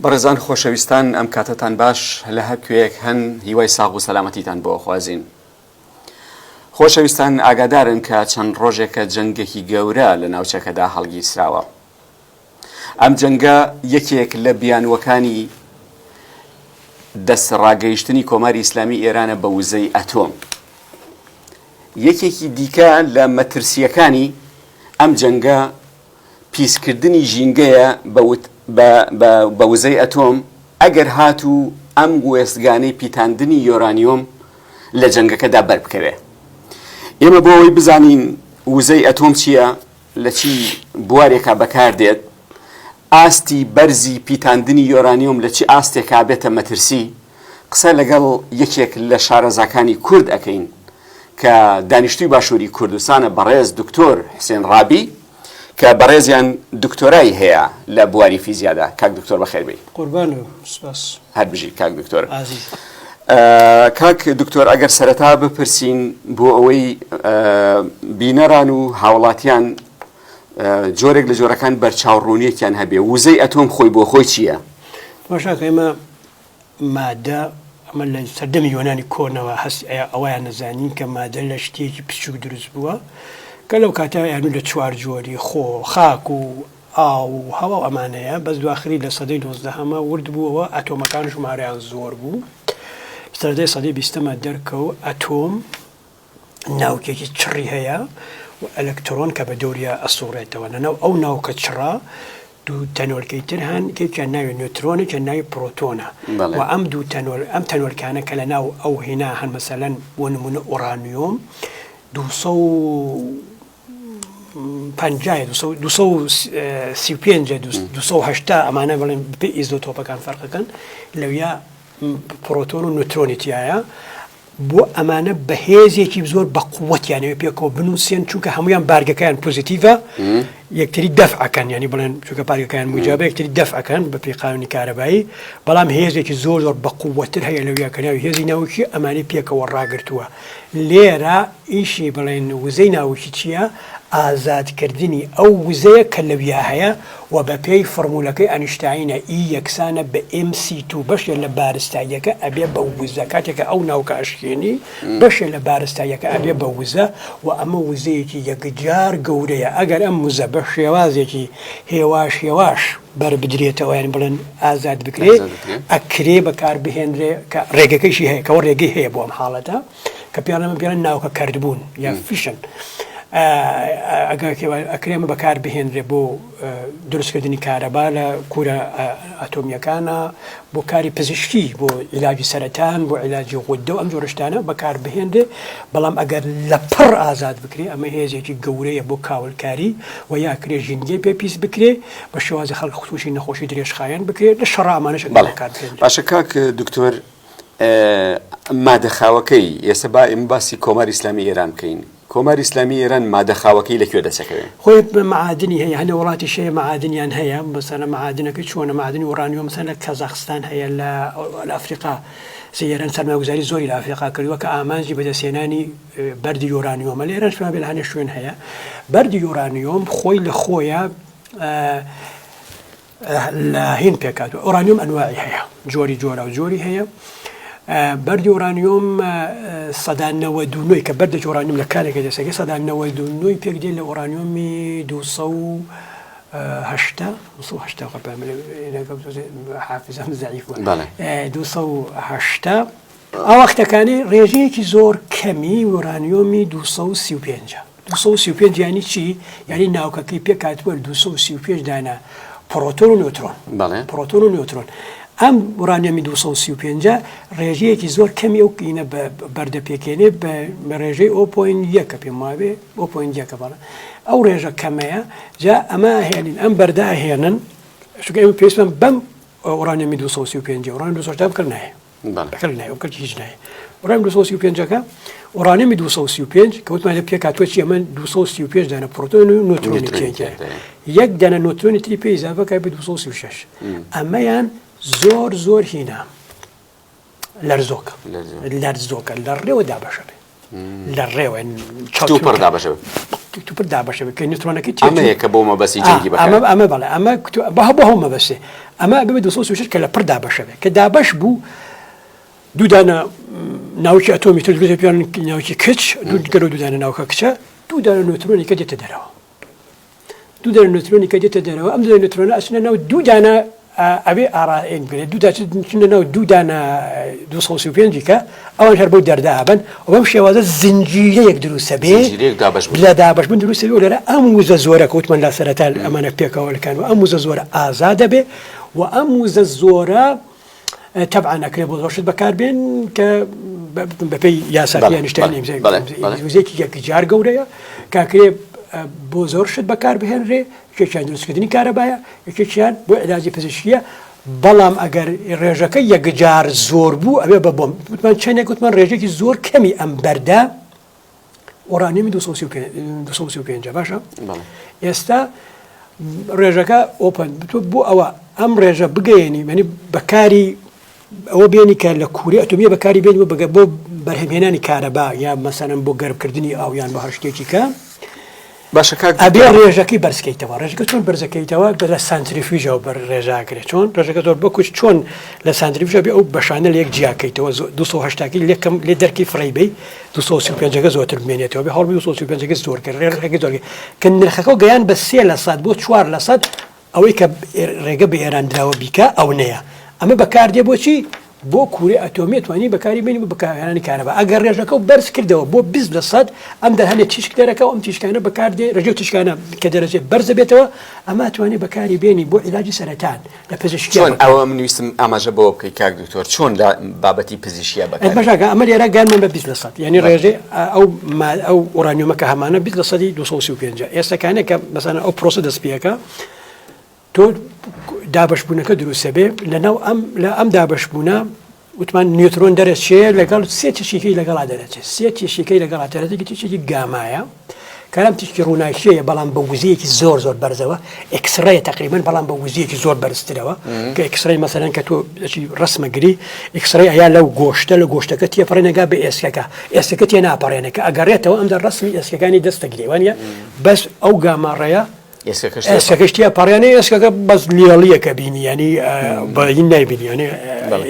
بەڕێزان خۆشەویستان ئەم کاتتان باش لە هەر کوێیەک هەن هیوای ساغ و سەلامەتیتان بۆ خوازین. خۆشەویستان ئاگادارن کە چەند ڕۆژێکە جەنگێکی گەورە لە ناوچەکەدا هەڵگیرسراوە. ئەم جەنگە یەکێک لە بیانوەکانی دەستڕاگەیشتنی کۆماری ئیسلامی ئێرانە بە وزەی ئەتۆم. یەکێکی دیکە لە مەترسیەکانی ئەم جەنگە پیسکردنی ژینگەیە بە وزەی ئەتۆم ئەگەر هاتوو ئەم وێستگانەی پیتاندنی یۆرانیۆم لە جەنگەکەدا بەربکەوێ. ئێمە بۆ ئەوەی بزانین وزەی ئەتۆم چییە، لە چی بوارێکا بەکاردێت، ئاستی بەرزی پیتاندنی یۆرانیۆم لە چی ئاستێکا بێتە مەترسی، قسە لەگەڵ یەکێک لە شارەزاکانی کورد ئەکەین کە دانیشتووی باشووری کوردستانە، بەڕێز دکتۆر حسێن ڕابی، کە بەڕێزیان دکتۆرای هەیە لە بواری فیزیادا. کاک دکتۆر بەخێر بێی. قوربان و سپاس. هەر بژی کاک دکتۆر. عزیز. کاک دکتۆر ئەگەر سەرەتا بپرسین بۆ ئەوەی بینەران و هاوڵاتیان جۆرێک لە جۆرەکان بەرچاوڕوونیەکیان هەبێ، وزەی ئەتۆم خۆی بۆ خۆی چییە؟ باشە ئێمە مادە ئەمە لە سەردەمی یۆنانی کۆنەوە هەست ئەوەیان نەزانین کە مادە لە شتێکی پچووک دروست بووە کە لەو کاتە یانو لە چوار جۆری خۆ، خاک و ئاو و هەوا و ئەمانەیە، بەس دواخری لە سەدەی 19ەمە ورد بووەوە ئەتۆمەکان ژمارەیان زۆر بوو. سەردەی سەدەی 20ەمە دەرکەوت ئەتۆم ناوکێکی چڕی هەیە و ئەلەکترۆن کە بە دەوریە ئەسوڕێتەوە. لەناو ئەو ناوکە چڕا دوو تەنۆرکەی تر هەن، کێکیان ناوی نیوترۆنە، کە ناوی پرۆتۆنە. و ئەم دوو تەنۆرکانە کە لە ناو ئەو هێنا هەن، مەسەلەن بۆ نمونە ئۆرانیۆم 235 ئەمانە بڵێن بە ئیزۆتۆپەکان فەرقەکەن، لەویا پرۆتۆن و نیوترۆنی تایە. بۆ ئەمانە بەهێزێکی زۆر بە قووەتیانەوە پێکەوە بنووسێن، چونکە هەمویان بارگەکەیان پۆزیتیڤە، یەکتری دەفعەکەن، ینی بڵێن چونکە بارگەکەیان موجابە یەکتری دەفعەکەن بە پێی قانونی کارەبایی. بەڵام هێزێکی زۆر زۆر بە قووەتر هەیە لەویا کە ناوی هێزی ناوکی ئەمانەی پێکەوە ڕاگرتووە. لێرە ئیشی بڵێن وزەی ناوکی چییە؟ ئازادکردنی ئەو وزەیە کە لەویا هەیە و بە پێی فڕمولەکەی ئەنیشتاینە ئی یەکسانە بە MC2 بەشێ لە بارستاییەکە ئەبێ بە وزە. کاتێکە ئەو ناوکە ئەشکێنی بەشێ لە بارستاییەکە ئەبێ بە وزە، و ئەمە وزەیەکی یەکجار گەورەیە. ئەگەر ئەم وزە بە شێوازێکی هێواش بەربدرێتەوە، یان بڵێن ئازاد بکرێت، ئەکرێ بەکار بهێنرێ کە ڕێگەکەیشی هەیە، کەەوە ڕێگەی هەیە بۆ ئەم حاڵەتە کە پیانەمە پێڵێن ناوکە کردبوون یا فیشن. ئەکرێمە بەکار بهێنرێ بۆ دروستکردنی کارەبا لە کوورە ئەتۆمیەکانە، بۆ کاری پزیشکی، بۆ عیلاجی سەرەتان، بۆ عیلاجی غودە و ئەم جۆرەشتانە بەکار بهێنرێ. بەڵام ئەگەر لە پڕ ئازاد بکرێ، ئەمە هێزێکی گەورەیە بۆ کاولکاری، و یاکرێ ژینگەی پێ پیس بکرێ، بە شێوازی خەڵک خوشی نەخۆشی درێژخایەن بکرێت لە شەڕ ئامانەش بەکار بهێنرێ. باشە کاک دکتۆر، مادەخاوەکەی ئێستا با ئێمە باسی کۆماری ئیسلامی ئێران بکەین. کۆماری ئیسلامی ئێران مادەخاوەکەی لەکوێ دەچەکەوێت؟ خۆی معادنی هەیە، هەنێ وڵاتی شەیە معادنیان هەیە، بەسەرە معادنەکەی چۆنە؟ معادنی ئۆرانیۆم مەسەلەن لە کەزاخستان هەیە، لە ئەفریقا ئێران سەرمایه‌گوزاری زۆری لە ئەفریقا کردووە کە ئامانجی بەدەستهێنانی بەردی یۆرانیۆمە. لە ئێرانش پێمان بێ لە هەنێ شوێن هەیە. بەردی یۆرانیۆم خۆی لە خۆیە لە هین پێکاتوە. ئۆرانیۆم ئەنواعی هەیە، جۆری جۆرە و جۆری هەیە. بەردی ئۆرانیۆم 199 کە بەردە ئۆرانیۆم لە کارێکە دەسەکە 199 پێک دێت لە ئۆرانیۆمی 280 حافزەم زەعیف بووە، 280 ئەو وەختەکانی ڕێژەیەکی زۆر کەمی ئۆرانیۆمی 235 یانی چی؟ یعنی ناوکەکەی پێکاتوە 235 دانە پرۆتۆن و نیوترۆن. پرۆتۆن و نیوترۆن. ئەم ئۆرانیۆمی 235 ڕێژەیەکی زۆر کەمی ئەو کینە بەردە پێکێنێ بە ڕێژەی 0.1 کە پێم وابێ 0.1 بەڵێ ئەو ڕێژە کەمەیە. جا ئەمە هێنین، ئەم بەردە هێنن، چونکە ئێمە پێویستمان بەم ئۆرانیۆمی 235 ئۆرانیۆمی 280 بکرد نایە، بکرد هیچ نایە. ئۆرانیۆمی 235 ئۆرانیۆمی 235 کە وتمان لە پێکاتوە چی؟ ئەمە 235 دانە پرۆتۆن و نیوترۆنی تێکە، یەک دانە نیوترۆنی تری پێ ئیزافەکە بە 236. ئەمەیان زۆر هینە لەرزۆکە لە ڕێوە دابەشەبێ، لە ڕێوە تو بردا باشه که نیوترونەکەی ئەمە یەکە بۆ مەبەستی جەنگی بەکار ئەمە بەڵێ ئەمە بەهۆ مەبەستێ ئەمە ببێ 236 کە لە پردا بەشەوێ کە دابەش بوو دوو دانە ناوچی ئەتۆمی تر دروست پیان ناوچی کچ دوو دانە ناوکە کچە دوو دانە نیوترۆنی کە دێتە دەرەوە دوو دانە نیوترۆنی کە دێتە دەرەوە ئەم دوو نیوترۆنە ئەچنە ناو دوو دانە ئەبێ ئارائین بگرێت دوو ناو دوو دانە 235 کە ئەوان هەر بۆ دەردابن و بەم شێوازە زنجیرەیەک دروستە بێ لە دابەشبوون دروستە بێ و لەرە ئەم وزە زۆرە کە وتمان لە سەرەتا ئەمانە پێکەوەلەکان و ئەم وزە زۆرە ئازادە بێ و ئەم وزە زۆرە طبعا ئەکرێ بۆ زۆرشت بەکاربێن کە بەپێی یاساکیان نیشتیانی وزەیەکی یەکجار گەورەیە کاکرێ بۆ زۆر شت بەکار بهێنرێ یەکێکیان دروستکردنی کارەبایە یەکێکیان بۆ علاجی پزیشکیە بەڵام ئەگەر ڕێژەکە یەکجار زۆر بوو ئەبێ بە بۆم وتمان چەندێک وتمان ڕێژێکی زۆر کەمی ئەم بەردا ئۆرانیمی 235 باشە ئێستا ڕێژەکە ئۆپن بۆ ئەوە ئەم ڕێژە بگەێنی مەنی بەکاری ئەوە بێنی کە لە کووری ئەتۆمیە بەکاری بێن بۆ بەرهەمهێنانی کارەبا یا مەسەنم بۆ گەرمکردنی ئاویان بە هەر شتێکی کە ئەبێ ڕێژەکەی بەرزکەیتەوە ڕێژەکە چۆن بەرزەکەیتەوە لە سانتریفیژەوە بەر ڕێژاگرێت چۆن ڕێژەکە زۆر بکوچ چۆن لە سانتریفیژە بێ ئەو بەشانە لە یەک جیاکەیتەوە 280 لێکم لێ دەرکی فڕیبەی 235 زۆرتر بمێنێتەوە بێ هەڵبی 235 زۆر کرد ڕێژەکەی زۆر کە نرخەکە گەیان بە 3% بۆ 4% ئەوەی کە ڕێگە بە ئێراندراوە بیکە ئەو نەیە ئەمە بەکاردێ بۆچی بۆ کووری ئەتۆمی توانی بەکاری بینی بۆ بەکارهێنانی کارەبا ئەگەر ڕێژەکە و بەرز کردەوە بۆ 20% ئەم دەهێنێت تیشک دەرەکە و ئەم تیشکانە بەکاردێ ڕێژە و تیشکانە کە دەرەچێت بەرز بێتەوە ئەمە توانی بەکاری بێنی بۆ عیلاجی سەرەتان لە پزیشکی چۆن ئەوە من ویستم ئاماژە بۆ بکەی کاک دکتۆر چۆن لە بابەتی پزیشکیە بەکار بەشاکە ئەمە لێرە گانمان بە 20% یعنی ڕێژێ ئەو ئۆرانیۆمەکە هەمانە 20% 235 ئێستاکانێک کە مەسەڵەن ئەو پرۆسە دەست پێەکە تۆ دابەشبوونەکە دروستە بێ لەناو ئەم دابەشبوونە وتمان نیوترۆن دەرەچێ لەگەڵ سێ تیشکەی لەگەڵا دەرەچێت سێ تیشکەی لەگەڵا دەرەچێت تیشکی گامایە کەلام تیشکی ڕووناکیەیە بەڵام بە وزەیەکی زۆر بەرزەوە ئەکسڕەیە تقریبا بەڵام بە وزەیەکی زۆر بەرزترەوە کە ئەکسڕەی مەسەلەن کە تۆ ڕسمەگری ئەکسڕەی ئەیا لەو گۆشتە لە گۆشتەکە تێپەڕێنەگا بە ئێسکەکە تێ ناپەڕێنەکە ئەگەڕێتەوە ئەمدا ڕسمی ئێسکەکانی دەستەگرێوانە بەس ئەو گاماڕەیە ئێسکەکەشتیا پەڕیانەی ئێسکەکە بەس لیێڵیەکە بینی ینی بەین نایبینی ینی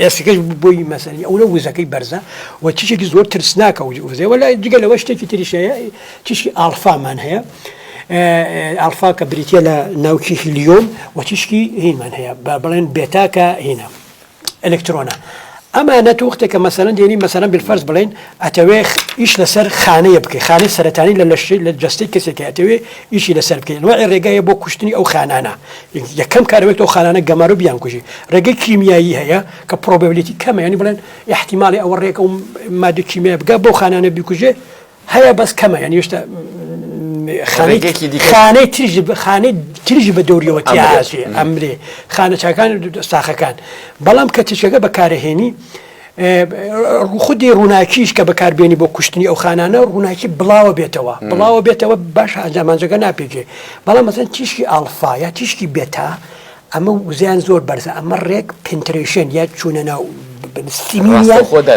ئێسکەکەش بۆی مەسەنی ئەو لە وزەکەی بەرزە و تیشێکی زۆر ترسناکە وزێ وەلا دیگە لەوە شتێکی تریشەیە تیشکی ئالفامان هەیە ئالفا کە بریتە لە ناوکی هیلیۆم و تیشکی هینمان هەیە بەڵێن بێتاکە هینە ئەلکترۆنە ئەمانە توختێکە مەسەلەن دێنی مەسەلەن بالفەرز بڵێن ئەتەوێ ئیش لەسەر خانەیە بکەی خانەی سەرەتانی لە لەشەی لە جەستەی کەسێکە ئەتەوێ ئیشی لەسەر بکەین وای ڕێگایە بۆ کوشتنی ئەو خانانە یەکەم کارەوەی ئەو خانانە گەمارە بیان کوژی ڕێگەی کیمیایی هەیە کە پرۆبەبلیتی کەمە ینی بڵێن احتیمالی ئەوە ڕێک ئەو مادە کیمیایی بگا بۆ خانانە بیکوژێ هەیە بەس کەمە ینی هێشتا خانەی تریژی بە دەوریەوە تیاژێ ئەمرێ خانە چاکان ساخەکان بەڵام کە تیشەکە بەکارهێنی خودی ڕووناکیش کە بەکاربێنی بۆ کوشتنی ئەو خانانە ڕووناکی بڵاوە بێتەوە باش ئەنجامانجەکە ناپێکێ بەڵام مەسەن تیشکی ئالفا یا تیشکی بێتا ئەمە وزیان زۆر بەرزە ئەمە ڕێک پنترێشن یا چوونە ناو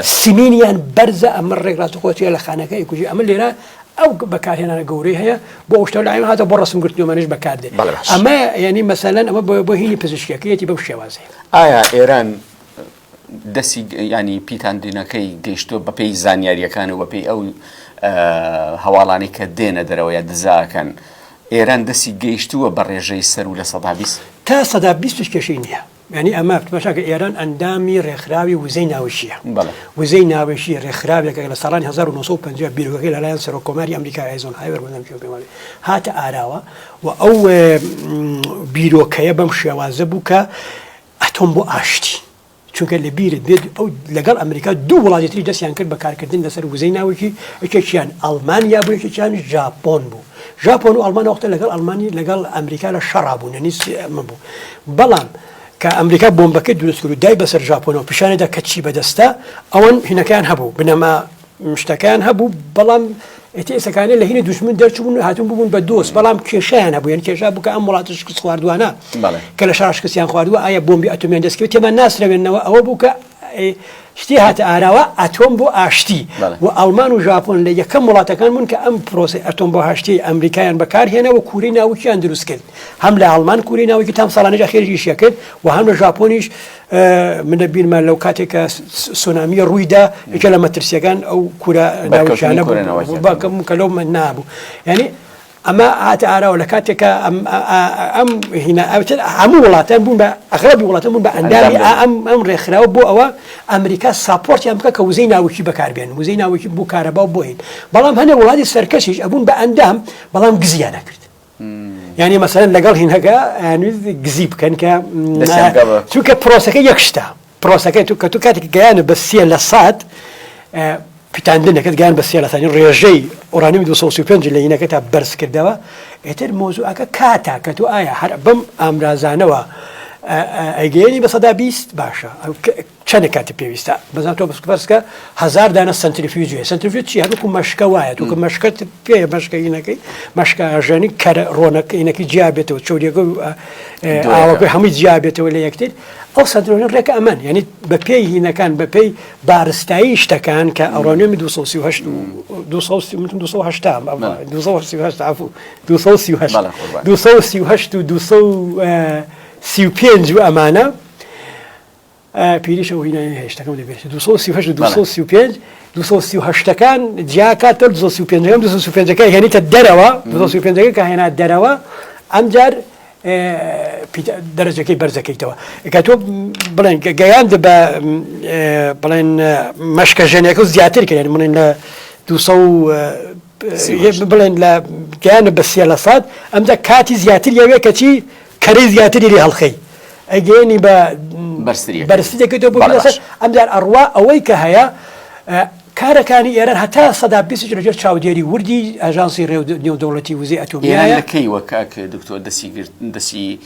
سیمینیان بەرزە ئەمە ڕێک ڕاستەخۆچیە لە خانەکە ئیکوژی ئەمە لێرە ئەو بەکارهێنانە گەورەی هەیە بۆ شتە لای هاتە بۆ ڕسمگرتنیومانش بەکاردێ ئەمە ینی مەسەلەن ئەمە بۆ هینی پزیشکیەکەیەتی بەو شێوازێ ئایا ئێران دەستی ینی پیتاندینەکەی گەیشتۆ بەپێی زانیاریەکان و بەپێی ئەو هەواڵانی کە دێنە دەرەوە یا دزاکەن ئێران دەستی گەیشتووە بە ڕێژەی سەر و لە 120 تا 120 کێشەی نییە ینی ئەمە مەشاکە ئێران ئەندامی ڕێکخراوی وزەی ناوشیە وزەی ناوشی ڕێکخراوێکە لە ساڵانی 1950 بیرۆکەکەی لەلایەن سەرۆکۆماری ئەمریکا ئایزۆن هایوەر هاتە ئاراوە و ئەو بیرۆکەیە بەم شێوازە بوو کە ئەتۆم بۆ ئاشتی چونکە لە بیرت بێت ئەو لەگەڵ ئەمریکا دوو وڵاتیتری دەستیان کرد بەکارکردن لەسەر وزەی ناوکی یەکێکیان ئەڵمانیا بوو یەکێکیان ژاپۆن بوو ژاپۆن و ئەڵمان وەختە لەگەڵ ئەڵمانی لەگەڵ ئەمریکا لە شەڕا بوون ئەمە بوو بەڵام کە ئەمریکا بۆمبەکەی دروست کرد و دای بەسەر ژاپۆنەوە پیشانێدا کە چی بەدەستە ئەوەن هینەکان هەبوو بنەما مشتەکان هەبوو بەڵام ئێسەکانە لە هینی دوژمن دەرچوون هاتوون بوون بە دۆست بەڵام کێشیان هەبوو یان کێشا بوو کە ئەم وڵاتە شکست خواردووانە کە لە شار شکستیان خواردووە ئایا بۆمبی ئەتۆمیان دەستکەوێت تێمان ناسرەوێنەوە ئەوە بوو کە شتی هاتە ئاراوە ئەتۆم بۆ ئاشتی و ئەڵمان و ژاپۆن لە یەکەم وڵاتەکان بوون کە ئەم پرۆسی ئەتۆم بۆ هاشتی ئەمریکایان بەکارهێنەوە کووری ناوکیان دروست کرد هەم لە ئەڵمان کووری ناوکی تام ساڵانەی خێریشە کرد و هەم لە ژاپۆنیش منە بیرمان لەو کاتێکە سونامی ڕوویدا یەکە لە مەترسیەکان ئەو کوورە ناوچانە باکەم کە لەو من نابوو یعنی ئەمە هاتە ئاراوە لە کاتێکە ئەم هەموو وڵاتان بوون بە ئەغلبی وڵاتان بوون بە ئەندامی ئەم ڕێکخراوە بۆ ئەوە ئەمریکا ساپۆرتیان بکە کە وزەی ناوکی بەکاربێن وزەی ناوکی بوو کارەبا و بۆین بەڵام هەندێک وڵاتی سەرکەشیش ئەبوون بە ئەندام بەڵام گزیان نەکرد یعنی مەسەلەن لەگەڵ هینەکە گزی بکەن کە چونکە پرۆسەکە یەک شتە پرۆسەکەی کە تو کاتێک گەیانە بە 3% پیتاندنەکەت گیان بە 3% ڕێژەی ئۆرانیومی 235 لە هینەکە تا بەرز کردەوە ئێتر مۆزوعەکە کاتە کە تو ئایا هەر بەم ئامرازانەوە ئەیگەیەنی بە 120 باشە چەندە کاتی پێویستە بەزان تۆ بەسکە 1000 دانە سنتریفیوژ سنتریفیوژ چی هەروکو مەشکە وایە توکە مەشکەت پێ مەشکەینەکەی مەشکە ئاژەنی کەرە ڕۆنەکەینەکی جیابێتەوە چۆریەکە ئاوەکەی هەمووی جیابێتەوە لە یەکتر ئەو سەدرۆنە ڕێکە ئەمان یعنی بە پێی هینەکان بە پێی بارستایی شتەکان کە ئەڕۆنیۆمی 238 235 و ئەمانە پیریشە هینای هێشتەکەم دەبێت 235 جیاکاتە 235 هێنیتە دەرەوە 235 کە هێنا دەرەوە ئەمجار دەرەجەکەی بەرزەکەیتەوە کە تۆ بڵێن گەیاند بە بڵێن مەشکە ژەنێکە و زیاتر کردێن بڵێن لە 200 بڵێن لە گەیانە بە 300 ئەمجا کاتی زیاتر یاوێ کەچی کەرەی زیاتری لێ هەڵخەی ئەگەێنی بە بەرزەکەیتەوە بۆ ئەمجار ئەڕوا ئەوەی کە هەیە کارەکانی ئێران هەتا 120 لەژێر چاودێری وردی ئاژانسی نێودەوڵەتی وزەی ئەتۆمیایە لەکەیوە کاکە دکتۆر دەسی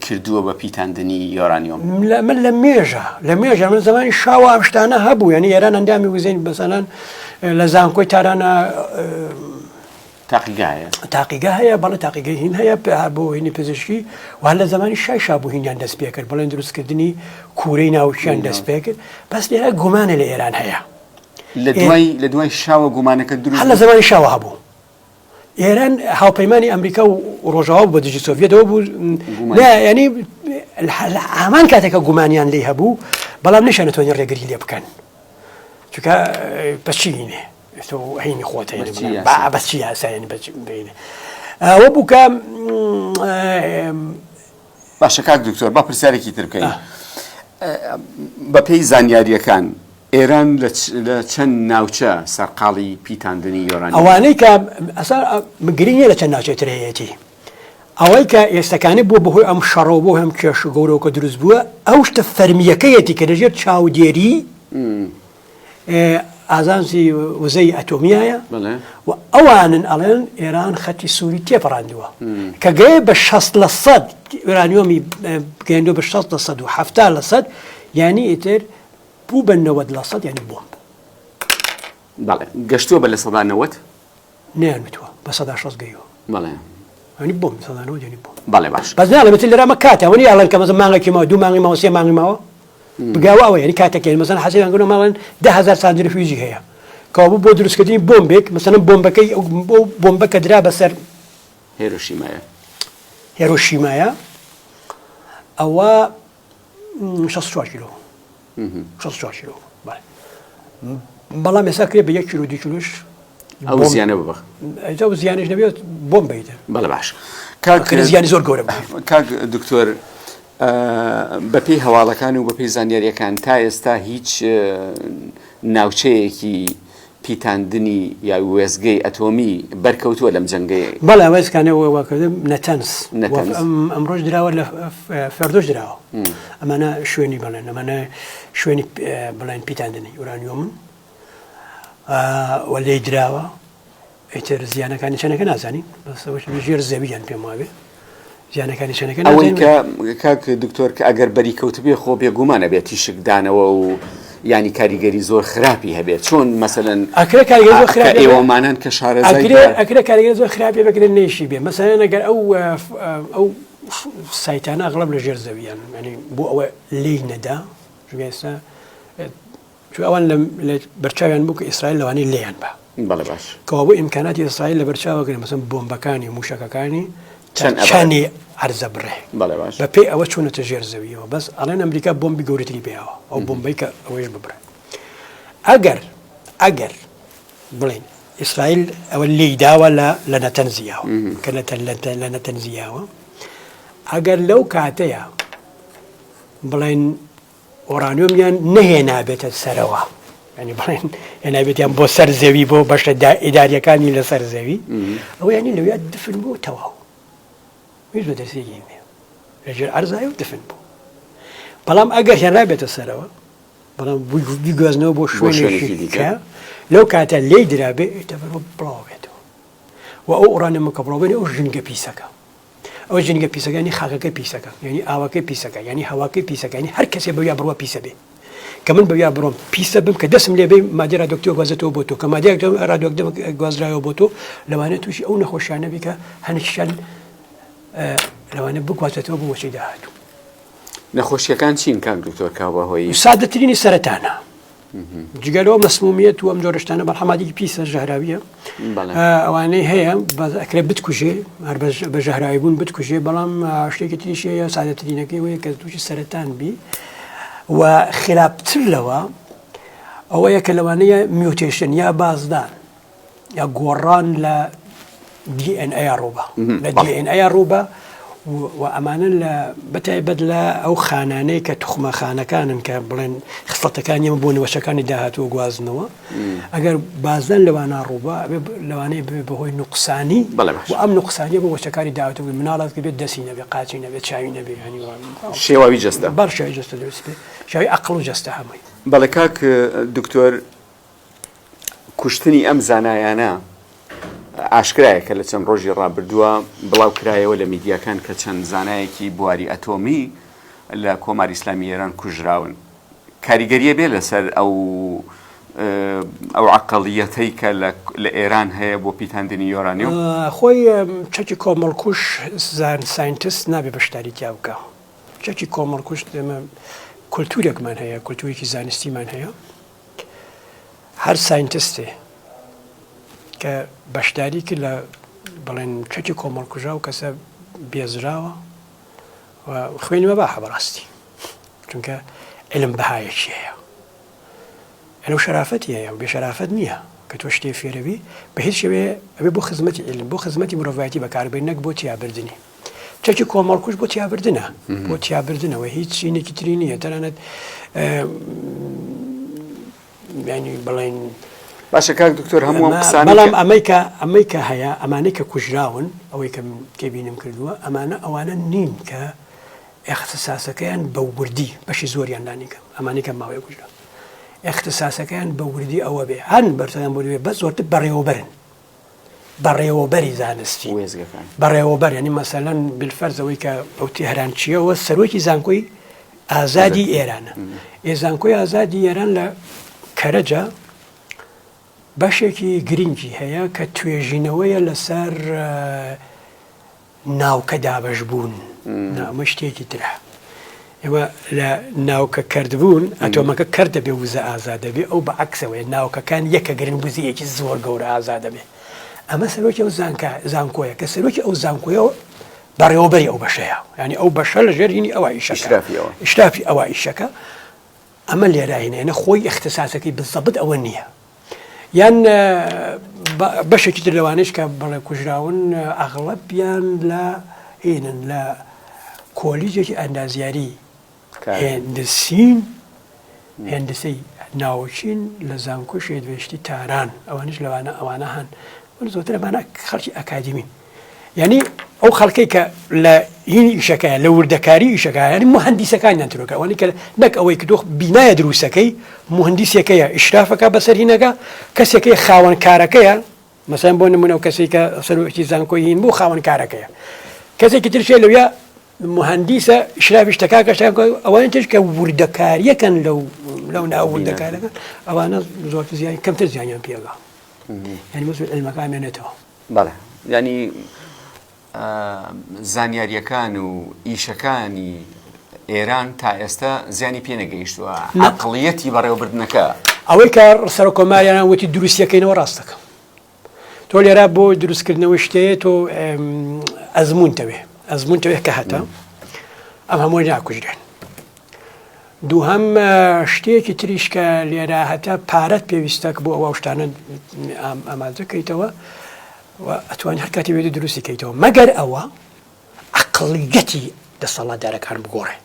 کردووە بە پیتاندنی یۆرانیۆم من لە مێژە من زمانی شاوە ئەم شتانە هەبوو یعنی ئێران ئەندامی وزەی بەسەلەن لە زانکۆی تارانە تاقیگا هەیە بەڵێ تاقیگەی هین هەیە بۆ هینی پزیشکی و هەر لە زمانی شای بوو هینیان دەست پێ کرد بڵێن دروستکردنی کوورەی ناوچیان دەست پێ کرد بەس لێرە گومانە لە ئێران هەیە لە دوای شاوە گومانەکە دروست هەر لە زمانی شاوە هەبوو ئێران هاوپەیمانی ئەمریکا و ڕۆژاوا بە دژی سۆڤێتەوە بوو ینی هەمان کاتێکە گومانیان لێ هەبوو بەڵام نەشانەتوانین ڕێگری لێ بکەن چونکە بەچی هینێ هینی خۆتە بەچی یاسایانی بینێ ئەوە بوو کە باشە کاک دکتۆر با پرسیارێکی تر بکەین بە پێی زانیاریەکان ئێران لە چەند ناوچە سەرقاڵی پیتاندنی یۆرانیۆم ئەوانەی کە ئەسا گرنگە لە چەند ناوچێترەیەتی ئەوەی کە ئێستەکانی بووە بەهۆی ئەم شەڕەوە بۆ هەم کێش و گەورەوەکە دروست بووە ئەو شتە فەرمیەکەیەتی کە لەژێر چاودێری ئازانسی وزەی ئەتۆمیایە و ئەوانن ئەڵێن ئێران خەتی سووری تێپەڕاندووە کە گەیە بە 60% یۆرانیۆمی گەیاندووە بە 60% و 70% یعنی ئیتر بوو بە 90% یعنی بۆمب بەڵێ گەشتووە بە لە 190 نەیانوتووە بە 160 گەیەوە بەڵێ ینی بۆم 190 ینی بۆم بەڵێ باش بەس ناڵێمەتی لەرامە کاتە وەنی ئاڵێن کە مەزە مانگێکی ماوە 2 مانگی ماوە 3 مانگی ماوە بگاوە ئەوە یعنی کاتێکێن مەسەن حەسەبیان کردن ماڵێن 10,000 سانتریفیوژی هەیە کەوا بۆ دروستکردنی بۆمبێک مەسەن بۆمبەکەی بۆ بۆمبەکە درا بەسەر هیرۆشیمایە ئەوە 64 کیلۆ 64 کیلۆ بەڵام ێستا کرێ بە 1 کیلۆ 2 کیلۆش ئەو زیانە ببخ ئەو زیانش نەبێت بۆم بیتە بەڵێ باش زیانی زۆر گەورە کاک دکتۆر بەپێی هەواڵەکان و بەپێی زانیاریەکان تا ئێستا هیچ ناوچەیەکی پیتاندنی یا وێزگەی ئەتۆمی بەرکەوتووە لەم جەنگەیە بەڵێ وێزکانەوەکردم نەتەنس ئەمڕۆژ دراوە لە فەردۆش دراوە ئەمانە شوێنی بڵێن ئەمانە شوێنی بڵێن پیتاندنی یۆرانیۆمن وە لێی دراوە ئیتر زیانەکانی چەندەکە نازانی بەسەوەش ژێر زەویان پێم وابێ زیانەکانی چەندەکە ئەوەی کە کاک دکتۆر کە ئەگەر بەری کەوت بێ خۆ بێگومانە بێتی شکدانەوە و ینی کاریگەری زۆر خراپی هەبێت چۆن مەسەلەن ئەکرێ کاریگەری زۆر خراپ ئێوەمانان کە شارەزای ئەکرێ کاریگەری زۆر خراپی بەگرێت نێشی بێ مەسەلەن ئەگەر ئەو سایتانە ئەغڵب لە ژێر زەویان ینی بۆ ئەوە لێی نەدا ئێستا شو أولا برشاويان بوك إسرائيل لواني ليان با بەڵێ باش كوابو إمكانات إسرائيل لبرشاوة كده مثلا بومبكاني وموشككاني چەند شاني عرض بره بەڵێ باش بەپێی ئەوە چوونەتە ژێر زەویەوە بەس ئەڵێن ئەمریکا بۆمبی گەورەتری پێیەوە ئەو بۆمبەی کە ئەوەش ببرە ئەگەر بڵێن ئیسرائیل ئەوە لێی داوە لە نەتەنزیاوە کە لە نەتەنزیاوە ئەگەر لەو کاتەیە بڵێن ئۆرانیۆمیان نەهێنابێتە سەرەوە ینی بڵێن هێنابێتیان بۆ سەر زەوی بۆ بەشە ئیداریەکانی لەسەر زەوی ئەوە ینی لەوێ دفن بوو تەواو هیچ بەدەستێکی نییە لەژێر ئەرزایی و دفن بوو بەڵام ئەگەر هێنابێتە سەرەوە بەڵام بیگوازنەوە بۆ شوێنێکی دیکە لەو کاتە لێی درابێ ئێتەبەرەوە بڵاوێتەوە و ئەو ئۆرانیۆمە کە بڵاوێنێ ئەو ژنگە پیسەکە ئەو ژنگە پیسەکانی خاکەکە پیسەکە یعنی ئاوەکەی پیسەکە یعنی هەواکەی پیسەکە یعنی هەر کەسێ بەویا بڕوە پیسە بێ کە من بەویا بڕۆم پیسە بم کە دەستم لێ بێ مادی رادیۆکتیڤ گوازێتەوە بۆ تۆ کە مادی رادیۆکتیڤ گوازرایەوە بۆ تۆ لەوانێت تووشی ئەو نەخۆشیانە بی کە هەنیشان لەوانە بگوازێتەوە بۆ وەچەی داهاتوو نەخۆشیەکان چین کاک دکتۆر کاوەهۆی سادەترینی سەرەتانە جگەلەوە مەسمومیەت و ئەم جۆرەشتانە بەڵحەمادێکی پیسە ژەهراویە ئەوانەی هەیە ئەکرێ بتکوژێ هەر بە ژەهراوی بوون بتکوژێ بەڵام شتێکی تریش هەیە سادەترینەکەی وەیە کە تووشی سەرەتان بی و خراپتر لەوە ئەوەیە کە لەوانەیە میوتێشن یا بازدان یا گۆڕان لە DNA ڕووبە لە DNA ڕووبە و ئەمانە لە بەتایبەت لە ئەو خانانەی کە توخمە خانەکانن کە بڵێن خستەکانی ئەمە بۆ نەوەشەکانی داهاتوە گوازنەوە ئەگەر بازدان لەوانە ڕووبە لەوانەیە بەهۆی نوقسانی و ئەم نوقسانیە بۆ وەشەکانی داهاتوە مناڵات کە بێت دەسی نەبێت قاچی نەبێت چاوی نەبێت شێواوی جەستە بەڵ شێوی جەستە دەوێت بێت شاوی عەقڵ و جەستە هەمووی بەڵێ کاک دکتۆر کوشتنی ئەم زانایانە ئاشکرایە کە لە چەند ڕۆژی ڕابردووە بڵاو کرایەوە لە میدیاکان کە چەند زانایەکی بواری ئەتۆمی لە کۆماری ئیسلامی ئێران کوژراون کاریگەریە بێ لەسەر ئەو عەقڵیەتەی کە لە ئێران هەیە بۆ پیتاندنی یۆرانیۆم خۆی چەکی کۆمەڵکوش ساینتست نابێ بەشداری تیا بکە چەکی کۆمەڵکوش کولتورێکمان هەیە کولتورێکی زانستیمان هەیە هەر ساینتستێ کە بەشداری کرد لە بڵێن چەکی کۆمەڵکوژا و کەسە بێزراوە و خوێنمە باحە بەڕاستی چونکە علم بەهایەکی هەیە ئەلو شەرافەتی هەیە و بێشەرافەت نییە کە تۆ شتێ فێرەوی بە هیچ شێوەیە ئەبێ بۆ خزمەتی علم بۆ خزمەتی مرۆڤایەتی بەکاربێن نەک بۆ تیابردنی چەکی کۆمەڵکوش بۆ تیابردنە بۆ تیابردنەوە هیچ شینێکی تری نییە تەنانەت ینی بڵێن باشە کاک دکتۆر هەموو ئەم قسانە بەڵام ئەمەی کە هەیە ئەمانەی کە کوژراون ئەوەی کە تێبینم کردووە ئەوانە نین کە ئەختساسەکەیان بەوردی بەشی زۆریان دانیکە ئەمانی کە ماوەیە کوژرا ئەختساسەکەیان بەوردی ئەوە بێ هەن بەرتەیان بۆ بێ بەس زۆرتر بەڕێوەبەرن بەڕێوەبەری زانستی بەڕێوەبەر ینی مەسەلەن بالفەرزەوەی کە ئەو تێهران چیەوە سەرۆکی زانکۆی ئازادی ئێرانە زانکۆی ئازادی ئێران لە کەرەجە بەشێکی گرنگی هەیە کە توێژینەوەیە لەسەر ناوکە دابەش بوون ئەمە شتێکی ترە ئێوە لە ناوکە کردبوون ئەتۆمەکە کەر دەبێ وزە ئازاد دەبێ ئەو بە عەکسەوەی ناوکەکان یەکە گرنگ بزیەکی زۆر گەورە ئازاد دەبێ ئەمە سەرۆکی ئەو زانکۆیە کە سەرۆکی ئەو زانکۆیە بەڕێوەبەری ئەو بەشەیە ینی ئەو بەشە لە ژێرینی ئەوە ئیشرافی ئەوە ئیشەکە ئەمە لێراهێنێنە خۆی اختصاسەکەی بالضەبط ئەوە نییە یان بەشێکی تر لەوانش کە بەڵێ کوژراون ئەغڵەبیان لە هێنن لە کۆلیجێکی ئەندازیاری هێندسین هێندسەی ناوچین لە زانکۆ شێدوێشتی تاران ئەوانش لەوانە ئەوانە هەن زۆتر ئەمانە خەڵکی ئەکادیمین یعنی ئەو خەڵکەی کە لە هینی ئیشەکەیە لە وردەکاری ئیشەکە ینی مهندیسەکانیان ترۆکە ئەوانی کە نەک ئەوەی کە دۆخ بینایە دروستەکەی مهندیسێکەیە ئیشرافەکە بەسەر هینەکە کەسێکی خاوەن کارەکەیە مەسەن بۆ نمونە کەسێک کە سەرۆکی زانکۆی هین بوو خاوەن کارەکەیە کەسێکی ترشێ لەویا مهندیسە ئیشرافی شتەکە ئەوانە تش کە وردەکاریەکەن لەو ناو وردەکارەکە ئەوانە زۆرتر زیانی کەمتر زیانیان پێگا ینی مەسئول علمەکان مێنێتەوە بەڵێ ینی زانیاریەکان و ئیشەکانی ئێران تا ئێستا زیانی پێ نەگەیشتووە عەقڵیەتی بەڕێوەبردنەکە ئەوەی کە سەر کۆماریان وتی دروستیەکەینەوە ڕاستەکە تۆ لێرە بۆ دروستکردنەوەی شتەیە تۆ ئەزمونتەوێ کە هەتا ئەم هەمووی ناکوژرێن دووهەم شتێکی تریش کە لێرە هەتا پارەت پێویستە بۆ ئەوە شتانە ئامادەکەیتەوە ئەتوانی هەر کاتی وێدە دروستیکەیتەوە مەگەر ئەوە عەقڵیەتی دەسەڵاتدارەکان بگۆڕێ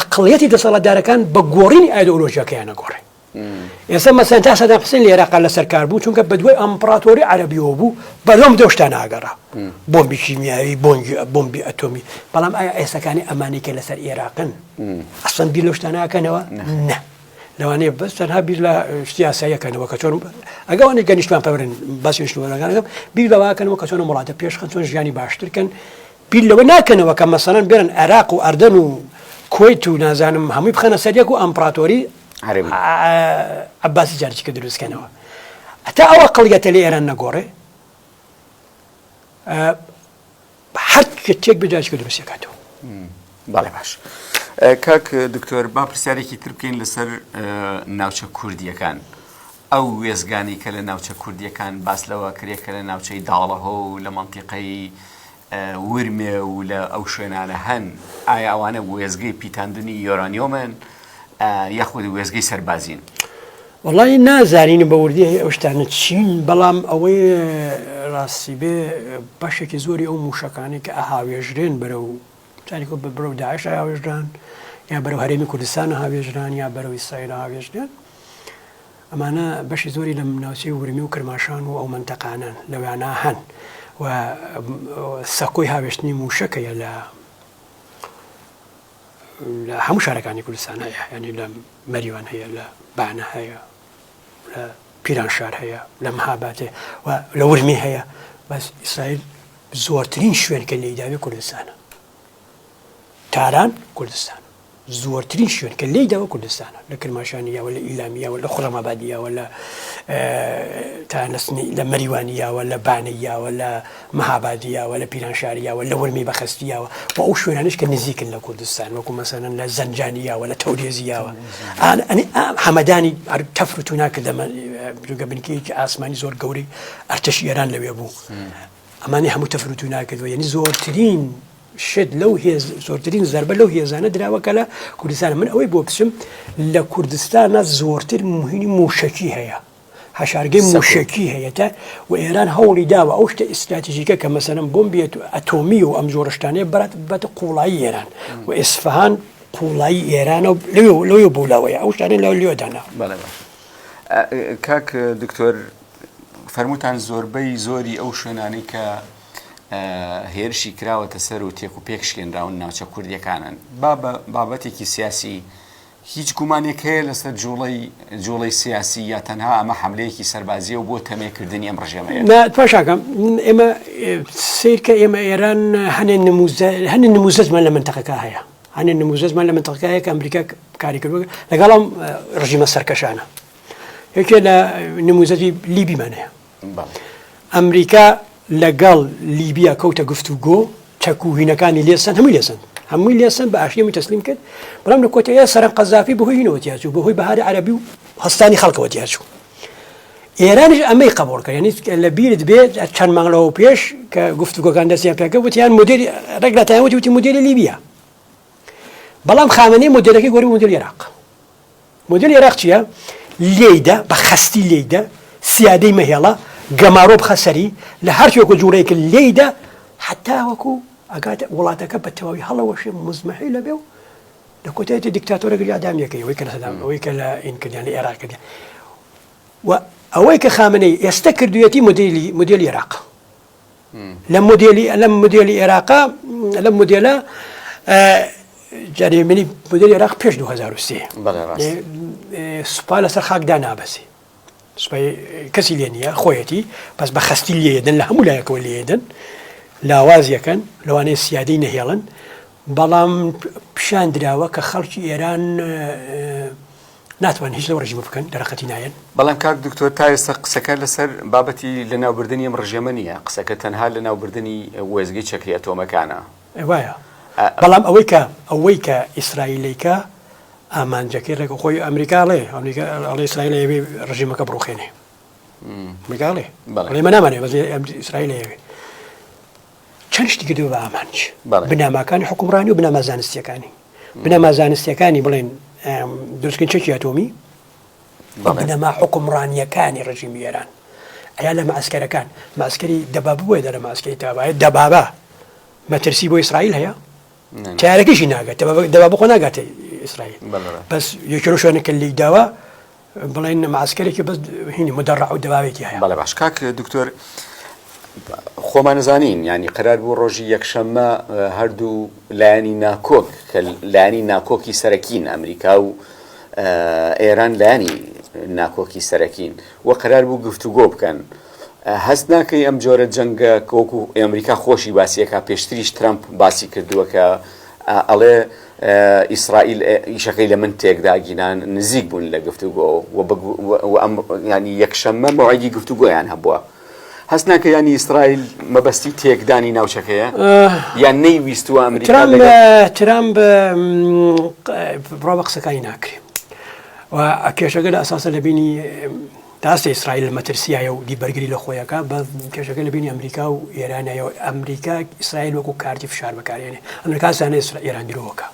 عەقڵیەتی دەسەڵاتدارەکان بە گۆڕینی ئایدۆلۆژیەکەیان نەگۆڕێ ئێستا مەسەن تا سەدام حوسێن لە عێراق لەسەر کار بوو چونکە بەدوای ئەمپراتۆری عەرەبیەوە بوو بەدۆم دۆ شتان ئاگەڕا بۆمبی کیمیایی بۆمبی ئەتۆمی بەڵام ئایا ئێستاکانی ئەمانی کە لەسەر عێراقن ئەسڵەن بیر لەو شتانە ئاکەنەوە نە لەوانەیە بەس تەنها بیر لە شتی یاساییەکەنەوە کە چۆن ئەگەوانەی گەنیشتوان پەورن باسی نیشتوانەکانەکەم بیر لەوەکەنەوە کە چۆن وڵاتە پێشخەن چۆن ژیانی باشترکەن بیر لەوە ناکەنەوە کە مەسەڵەن بێرن عێراق و ئەردەن و کوێیت و نازانم هەمووی بخەنە سەر یەک و ئەمپراتۆری عباسی جارچیکە دروستکەنەوە هەتا ئەو عەقڵیەتە لە ئێران نەگۆڕێ هەر کەچێک بجارچکە دروستیەکاتەوە بەڵێ باش کاک دکتۆر با پرسیارێکی تر بکەین لەسەر ناوچە کوردیەکان ئەو وێزگانی کە لە ناوچە کوردیەکان باس لەوە کرێ کە لە ناوچەی داڵەهۆ و لە مەنتیقەی ورمێ و لە ئەو شوێنانە هەن ئایا ئەوانە وێزگەی پیتاندنی یۆرانیۆمن یاخود وێزگەی سەربازین وڵی نازانین بە وردی ئەو شتانە چین بەڵام ئەوەی ڕاستی بێ بەشێکی زۆری ئەو موشەکانی کە ئاهاوێژرێن بەرە و چانیکۆ بەرەو داعش هاوێژران یا بەرەو هەرێمی کوردستان هاوێژران یا بەرەو ئیسرائیل هاوێژرێن ئەمانە بەشی زۆری لە ناوچەی ورمی و کرماشان و ئەو منتەقانن لەوانە هەن و سەکۆی هاوێشتنی موشەکەیە لە هەموو شارەکانی کوردستان هەیە ینی لە مەریوان هەیە لە بانە هەیە لە پیرانشار هەیە لە مەهاباتێ و لە ورمی هەیە بەس ئیسرائیل زۆرترین شوێن کە لێی داوی کوردستانە تاران کوردستان زۆرترین شوێن کە لێی داوە کوردستانە لە کرماشانیەوە لە ئیلامیەوە لە خوڕەمەبادیەوە لە تانسنی لە مەریوانیەوە لە بانەیەوە لە مەهابادیەوە لە پیرانشاریەوە لە ورمی بەخستیەوە و ئەو شوێنانش کە نزیکن لە کوردستان وەکو مەسەلەن لە زەنجانیەوە لە تەورێزیەوە هەمەدانی تەفر و تونا کردەمە جوگە بنکەیەکی ئاسمانی زۆر گەورەی ئەرتەشی ئێران لەوێ بوو ئەمانی هەموو تەفر و تونا کردووە یعنی زۆرترین شت لەو زۆرترین زەربە لەو هێزانە دراوەکە لە کوردستان من ئەوەی بۆ بچم لە کوردستانە زۆرتر مهینی موشکی هەیە هەشارگەی موشکی هەیە تا و ئێران هەوڵی داوە ئەو شتە ئستراتیژیکە کە مەسەلەن بۆمبی ئەتۆمی و ئەم جۆرەشتانەیە بەرات قوڵایی ئێران و ئیسفەهان قوڵایی ئێرانە لەوێ بوولاوەیە ئەو شتانە لەو لێدانا کاک دکتۆر فەرمووتان زۆربەی زۆری ئەو شوێنانەی کە هێرشی کراوەتە سەر و تێک و پێکشکێنراون ناوچە کوردیەکانن بابەتێکی سیاسی هیچ گومانێک هەیە لەسەر جوڵەی سیاسی یا تەنها ئەمە حملەیەکی سەربازیە و بۆ تەمێکردنی ئەم ڕژێمەیە پاشاکەم ئێمە سیرکە ئێمە ئێران هەنێ نموزەزمان لە منتەقەکە هەیە هەنێ نموزەزمان لە منتەقەکەیە کە ئەمریکا کاری کردووە لەگەڵام ڕژیمە سەرکەشانە یەکێ لە نموزەتی لیبیمان هەیە ئەمریکا لەگەڵ لیبیا کەوتە گفتوگۆ چەکوهینەکانی لێسەن هەمووی لێسەن بە ئاشتیەمی تەسلیم کرد بەڵام لە کۆتەیە سەرەن قەزافی بەهۆی هینەوە تیاچوو بەهۆی بەهاری عەرەبی و هەستانی خەڵکەوە تیاچوو ئێرانیش ئەمەی قبوڵ کرد یعنی لە بیرت بێت چەند مانگەوە پێش کە گفتوگۆکان دەستیان پێکە وتیان مدیری ڕێک لە تایوەتی وتی مدیری لیبیا بەڵام خامنەی مدیرەکەی گۆری مدیر عێراق مدیر عێراق چییە لێیدا بە خەستی لێیدا سیادەی مەهێڵە گەمارۆ بخەسەری لە هەر شوێکە جوڵەیەکە لێیدا حتا وەکو ئەگاتە وڵاتەکە بە تەواوی هەڵەوەشی مزمەحی لەبێ و لە کۆتایەتی دیکتاتۆرەگەری ئادامیەکەی ئەوەی کە لە سەدام ئەوەی کە لە ئین کردیان لە عێراق کردیان و ئەوەی کە خامنەی ئێستا کردوویەتی مودێلی عێراق لە مودێلی عێراقا لە مودێلە جاریمەنی مودێلی عێراق پێش 2003 سوپا لەسەر خاکدا نابەسی سوپای کەسی لێ نییە خۆیەتی بەس بە خەستی لێدن لە هەموو لایەکەوە لێدن لاوازیەکەن لەوانەیە سیادەی نەهێڵن بەڵام پیشان دراوە کە خەڵکی ئێران ناتوان هیچ لەو ڕژیمە بکەن دەرەقەتی نایەن بەڵام کاک دکتۆر تا ئێستا قسەکە لەسەر بابەتی لەناوبردنی ئەم ڕژێمە نییە قسەکە تەنها لەناوبردنی وێزگەی چەکری ئەتۆمەکانە وایە بەڵام ئەوەی کە ئیسرائیلیکە ئامانجەکەی ڕێک خۆی ئەمریکاڵێ ئیسرائیل ئەوێ ڕژیمەکە بڕوخێنێ ئەمریکاڵێ بەڵێمە نامانێ بەس ئیسرائیل ئەوێ چەند شتی کردووە بە ئامانج بناماکانی حکومڕانی و بنامە زانستیەکانی بنەما زانستیەکانی بڵێن دروستکردن چەکی ئەتۆمی بنەما حکومڕانیەکانی ڕژیمی ئێران ئەیا لە مەعسکەرەکان ماسکەری دەباب بووە دەرە ماسکەری تابایە دەبابە مەترسی بۆ ئیسرائیل هەیە تیارەکەشی ناگات دەباب خۆ ناگاتە ئیسرائیل بەس یەکێ شوێنەکە لی داوە بڵێن ماسکەرێکی بەس هینی مدەڕع و دەبابێتی هەیە بەڵێ باش کاک دکتۆر خۆمان نزانین ینی قرار بوو ڕۆژی یەکشەممە هەردوو لایەنی ناکۆک کە لایەنی ناکۆکی سەرەکین ئەمریکا و ئێران لایەنی ناکۆکی سەرەکین وە قرار بوو گفتوگۆ بکەن هەست ناکەی ئەم جۆرە جەنگە کۆکو ئەمریکا خۆشی باسیەکە پێشتریش ترامپ باسی کردووە کە ئەڵێ ئیسرائیل ئیشەکەی لە من تێکداگینان نزیک بوون لە گفتوگۆ ینی یەکشەممە مەوعیدی گفتوگۆیان هەبووە هەست ناکە ینی ئیسرائیل مەبەستی تێکدانی ناوچەکەیە یان نەیویستوە ئەمریکا ترامپ بڕا بە قسەکانی ناکرێ و کێشەکە لە ئەساسە لە بینی داستە ئیسرائیل لە مەترسیایە و دیبەرگری لە خۆیەکە بە کێشەکە لە بینی ئەمریکا و ئێرانایەوە ئەمریکا ئیسرائیل وەکو کارتی فشار بەکارێنێ ئەمریکا زانێ ئێران درۆوەکە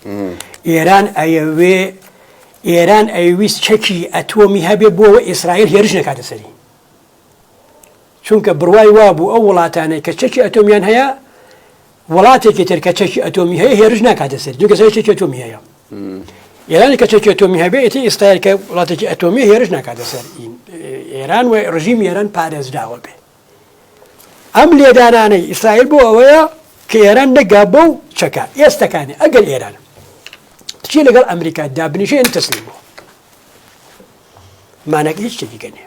ئێران ئەیویست چەکی ئەتۆمی هەبێ بۆەوە ئیسرائیل هێرش نەکاتە سەری چونکە بڕوای وابوو ئەو وڵاتانەی کە چەکی ئەتۆمیان هەیە وڵاتێکی تر کە چەکی ئەتۆمی هەیە هێرش ناکاتە سەری چونکە چەکی ئەتۆمی هەیە ئێرانی کە چەکی ئەتۆمی هەبێ ئێتی ئیسرائیل کە وڵاتێکی ئەتۆمی هێرش ناکاتە سەر ئێران و ڕژیمی ئێران پارێزراوە بێ ئەم لێدانانەی ئیسرائیل بۆ ئەوەیە کە ئێران نەگا بەو چەکە ئێستەکانی ئەگەر ئێران چی لەگەڵ ئەمریکا دابنیشێن تەسلیم بووە مانەکە هیچ شتێکی گەنێ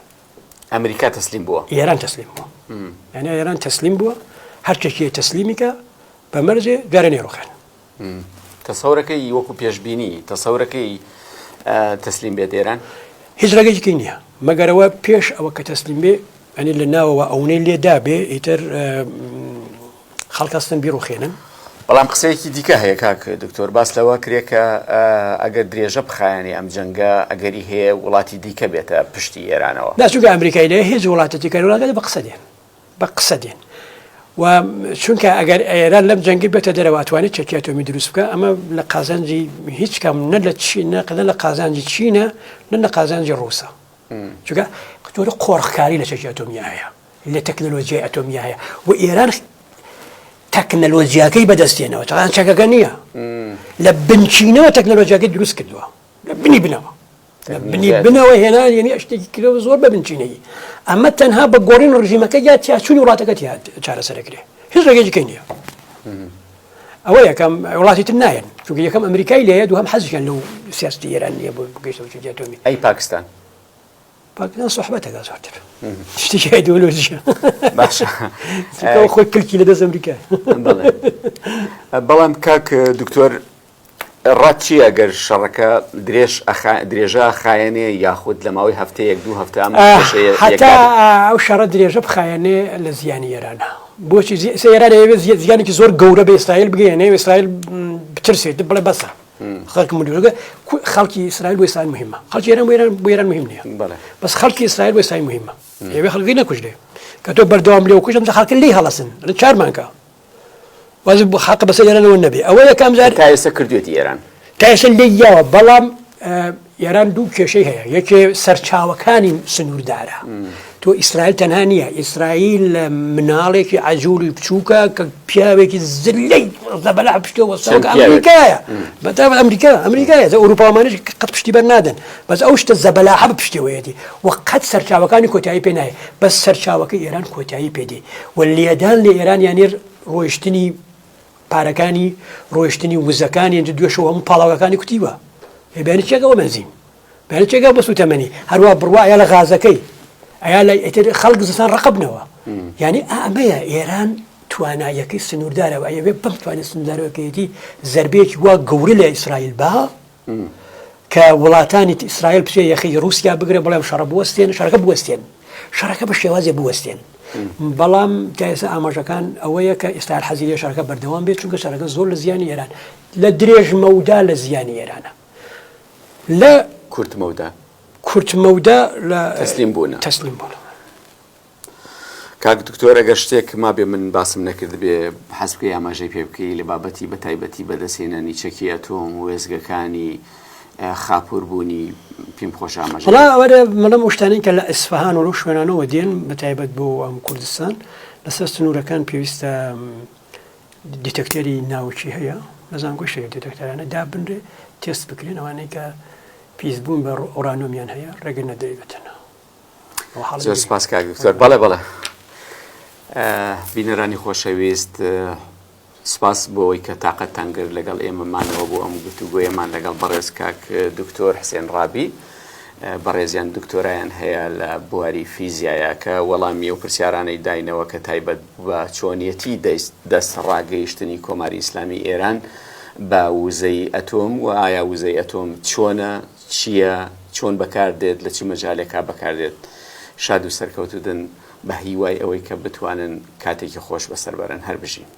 ئەمریکا تەسلیم بووە ئێران تەسلیم بووە یعنی ئێران تەسلیم بووە هەر چێکی تەسلیمیکە بە مەرجێ گەرە نێڕۆخان تەسەورەکەی وەکو پێشببینی تەسەورەکەی تەسلیم بێت ئێران هیچ ڕێگەیەکی نییە مەگەرەوە پێش ئەوە کە تەسلیم بێ ئەنی لە ناوەوە ئەوەی لێدا بێ ئیتر خەڵکەستن بیرڕوخێنن بەڵام قسەیەکی دیکە هەیە کاک دکتۆر باس لەوە کرێکە ئەگەر درێژە بخایانی ئەم جەنگە ئەگەری هەیە وڵاتی دیکە بێتە پشتی ئێرانەوە ناچونکە ئەمریکای لێ هیچ وڵاتێکی وڵاتە بە قسە دێن و چونکە ئەگەر ئێران لەم جەنگی بێتە دەرەوە ئەتوانێت چەکی ئەتۆمی دروست بکە ئەمە لە قازانجی هیچ کەم نە لە چینە لە قازانجی چینە نە لە قازانجی ڕووسە چونکە قۆرە قۆڕخکاری لە چەکی ئەتۆمی هەیە لە تەکنۆلۆژیای ئەتۆمی هەیە و ئێران تەکنۆلۆژیاکەی بەدەستێنەوە چەقان چەکەکە نییە لە بنچینەوە تەکنۆلۆژیاکەی دروست کردووە لە بنی بنەوە بنی بنەوە هێنا یعنی شتێکی کردەوە زۆر بە بنچینەیی ئەمە تەنها بە گۆڕین ڕژیمەکە یا چاچوونی وڵاتەکە چارەسەرەکرێ هیچ ڕێگەیەکی نییە ئەوە یەکەم وڵاتی تر نایەن چونکە یەکەم ئەمریکای لێیە دووهەم حەزیشیان لەو سیاستی ئێران نییە بۆ بگەیشتەوە چەکی ئەتۆمی ئەی پاکستان سوحبەتەکە زۆرتر شتێکی ئایدۆلۆژیە باشە خۆی کلکی لەدەست ئەمریکا بەڵام کاک دکتۆر ڕات چی ئەگەر شەڕەکە درێژە خایەنێ یاخود لە ماوەی هەفتەیەک دوو هەفتە هەتا ئەو شەڕە درێژە بخایەنێ لە زیانی ئێرانە بۆچی ئێران ئەوێت زیانێکی زۆر گەورە بە ئیسرائیل بگەێنێ ئیسرائیل بترسێت بڵێ بەسە خەڵکی مدیرگە خەڵکی ئیسرائیل بۆ ئێستان مهمە خەڵکی ئێران بۆ ئێران مهم نییە بەس خەڵکی ئیسرائیل بۆ ئێستان مهمە ئێوێ خەڵکی نەکوژێ کە تۆ بەردەوام لێ کوژم لە خەڵکی لی هەڵەسن لە چارمانکە واز خەڵک بەسەر ئێرانەوە نەبێ ئەوە یەکەم جار تا ئێستا کردوێتی ئێران تا ئێستا لێ یاوە بەڵام ئێران دوو کێشەی هەیە یەکێ سەرچاوەکانی سنووردارە تۆ ئیسرائیل تەنها نییە ئیسرائیل مناڵێکی عەجوولی بچووکە کە پیاوێکی زلەی زەبەلاح پشتیەوە وەستاوکە ئەمریکایە بەتابەت ئەمریکایە ئەوروپامانیش قەت پشتی بەر نادەن بەس ئەو شتە زەبەلاحە بە پشتیەوەیەتی و قەت سەرچاوەکانی کۆتایی پێ نایە بەس سەرچاوەکەی ئێران کۆتایی پێدێ و لێدان لە ئێران یانێ ڕۆیشتنی پارەکانی ڕۆیشتنی وزەکانی دوێشەوە هەموو پاڵاوەکانی کوتیوە بێنی چێکەوە بنزین بێنی چێکە بە سوتەمەنی هەروە بڕواە لە غازەکەی ئەیا لە خەڵک زستان ڕقبنەوە یعنی ئەمەیە ئێران توانایەکەی سنووردارەوە ئەوێ بەم توانێت سنووردارەوەکەیەتی زەربەیەکی وا گەورە لە ئیسرائیل با کە وڵاتانی ئیسرائیل پێ یەخی رووسیا بگرێ بڵێم شەڕە بوەستێن شەڕەکە بوەستێن شەڕەکە بە شێوازێ بوەستێن بەڵام کایسە ئاماژەکان ئەوەیە کە ئێستا حەزیری شارەکە بەردەوام بێت چونکە شارەکە زۆر لە زیانی ئێران لە درێژمەودا لە زیانی ئێرانە لە کورتمەودا لە تەسلیم بوون. کاک دکتۆر ئەگەر شتێک ما بێ من باسم نەکرد بێ حەزبکەی ئاماژەی پێ بکەی لە بابەتی بە تایبەتی بەدەستێنانی چەکی ئەتۆم وێزگەکانی خاپۆربوونی پێم خۆش ئاماژە. وڵا ئەوەرە مەڵەم شتانەی کە لە ئەسفەهان و شوێنانەوە دێن بە تایبەت بۆ ئەم کوردستان لەسەر سنوورەکان پێویستە دیتەکتەری ناوچی هەیە لە زانکۆی شەوێت دیتەکتەرانە دابنرێ تێست بکرێن ئەوانەی کە پیسبوون بە ئۆرانۆمیان هەیە ڕێگە نەدەریبێتەوە. زۆر سپاس کاک دکتۆر. بەڵێ بینەرانی خۆشەویست سپاس بۆ ئەوەی کە تااقەتتان کرد لەگەڵ ئێمەمانەوە بۆ ئەم گفتوگۆیەمان لەگەڵ بەڕێز کاک دکتۆر حسێن ڕابی بەڕێزیان دکتۆرایان هەیە لە بواری فیزیایە کە وەڵامی و پرسیارانەی داینەوە کە تایبەت بە چۆنیەتی دەست ڕاگەیشتنی کۆماری ئیسلامی ئێران بە وزەی ئەتۆم و ئایا وزەی ئەتۆم چۆنە چییە چۆن بەکاردێت لە چی مەجالێکا بەکاردێت شاد و سەرکەوتودن بە هیوای ئەوەی کە بتوانن کاتێکی خۆش بەسەر بەرن هەر بژین.